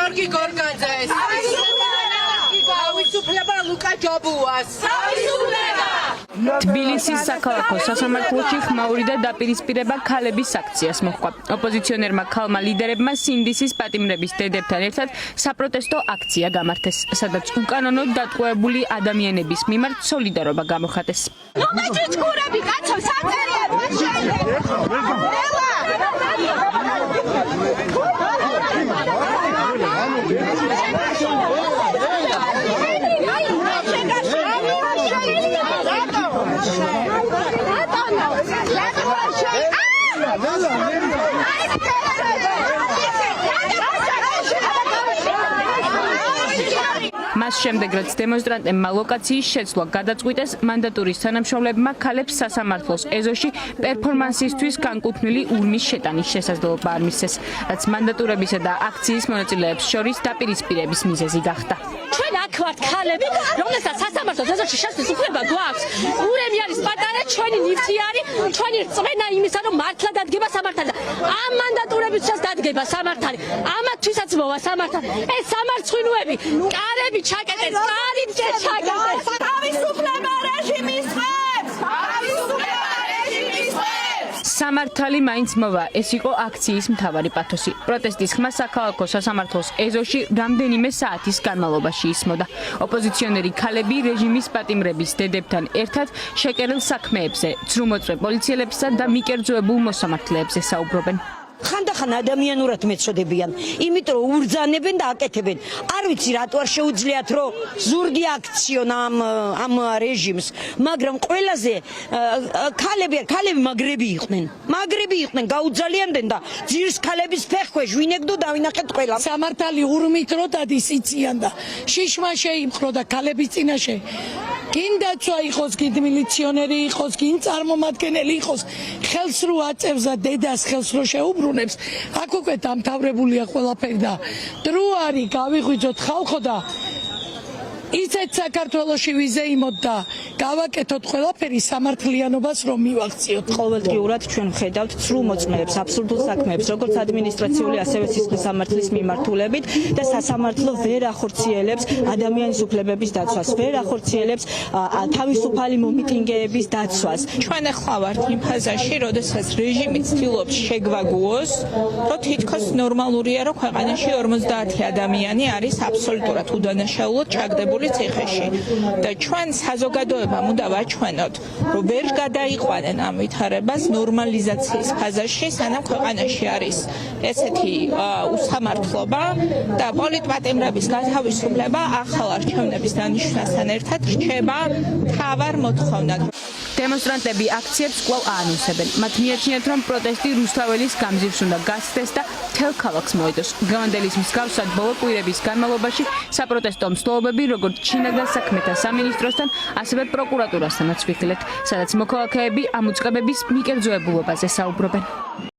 გიორგი გორგანძეს. თავისუფლება ლუკა ჯაბუას. თავისუფლება. თბილისის საქალაქო სასამართლოში ხმაური და დაპირისპირება ქალების აქციას მოჰყვა. ოპოზიციონერმა ქალმა ლიდერებმა სინდისის პატიმრების დედებთან ერთად საპროტესტო აქცია გამართეს, სადაც უკანონოდ დატყვევებული ადამიანების მიმართ სოლიდარობა გამოხატეს. ნომაჭიჭკურები კაცო საწერია მას შემდეგ რაც დემონსტრანტებმა ლოკაციის შეცვლა გადაწყვიტეს, მანდატურის თანამშრომლებმა ქალებს სასამართლოს ეზოში პერფორმანსისთვის განკუთვნილი ურნის შეტანის შესაძლებლობა არ მისცეს, რაც მანდატურებისა და აქციის მონაწილეებს შორის დაპირისპირების მიზეზი გახდა. ჩვენ აქ ვართ ქალები, რომელსაც სასამართლოს ეზოში შესვლის უფლება გვაქვს. ურემი არის პატარა, ჩვენი ნივთი არის, ჩვენი რწმენა იმისა, რომ მართლა დადგება სამართალი. ამ მანდატურებისთვის დადგება სამართალი. ამათთვისაც მოვა სამართალი. ეს სამარცხვინოები, კარები ჩაკეტეს, კარით ჩაკეტეს. თავისუფლება რეჟიმის ღებს! თავისუფლება რეჟიმის ღებს! სამართალი მაინც მოვა, ეს იყო აქციის მთავარი პათოსი. პროტესტის ხმა საქალაქო სასამართლოს ეზოში რამდენიმე საათის განმავლობაში ისმოდა. ოპოზიციონერი ქალები რეჟიმის პატიმრების დედებთან ერთად შეკერილ საქმეებზე, ცრუმოწვე პოლიციელებსა და მიკერძოებულ მოსამართლეებზე საუბრობენ. ხანდახან ადამიანურად მეწოდებიან, იმიტომ რომ ურძანებენ და აკეთებენ. არ ვიცი რატო არ შეუძლიათ რომ ზურგი აქციონ ამ რეჟიმს, მაგრამ ყველაზე ქალები მაგრები იყვნენ, გაუძალიანდენ და ძირს ქალების ფეხქვეშ ვინეგდო დავინახეთ ყველა. სამართალი ურმით რო დადის იციან და შიშმა შეიმხრო და ქალების წინაშე გინ დაცვა იყოს, გინ მილიციონერი იყოს, გინ წარმომადგენელი იყოს, ხელს რო აწევს და დედას ხელს რო შეუბრუნებს, აქ უკვე დამთავრებულია ყველაფერი და დრო არის გავიღვიძოთ ხალხო და ისეთ საქართველოში ვიზეიმოთ და გავაკეთოთ ყველაფერი სამართლიანობას რომ მივახციოთ. ყოველდღიურად ჩვენ ვხედავთ ცრუ მოწმეებს, აბსურდულ საქმეებს, როგორც ადმინისტრაციული, ასევე სისხლის სამართლის მიმართულებით და სასამართლო ვერ ახორციელებს ადამიანის უფლებების დაცვას, ვერ ახორციელებს თავისუფალი მომიტინგეების დაცვას. ჩვენ ახლა ვართ იმ ფაზაში, როდესაც რეჟიმი ცდილობს შეგვაგუოს, რომ თითქოს ნორმალურია, რომ ქვეყანაში 50 ადამიანი არის აბსოლუტურად უდანაშაულოდ ჩაგდებული ციხეში და ჩვენ საზოგადოებამ უნდა ვაჩვენოთ, რომ ვერ გადაიყვანენ ამ ვითარებას ნორმალიზაციის ფაზაში, სანამ ქვეყანაში არის ესეთი უსამართლობა და პოლიტპატიმრების გათავისუფლება ახალ არჩევნების დანიშვნასთან ერთად რჩება მთავარ მოთხოვნად. დემონსტრანტები აქციებს კვლავ აანონსებენ. მათ მიაჩნიათ, რომ პროტესტი რუსთაველის გამზირს უნდა გასცდეს და მთელ ქალაქს მოედოს. დღევანდელის მსგავსად ბოლო კვირების განმავლობაში საპროტესტო მსვლელობები როგორც ჩინაგდა საქმეთა სამინისტროსთან, ასევე პროკურატურასთანაც ვიხილეთ, სადაც მოქალაქეები ამ უწყებების მიკერძოებულობაზე საუბრობენ.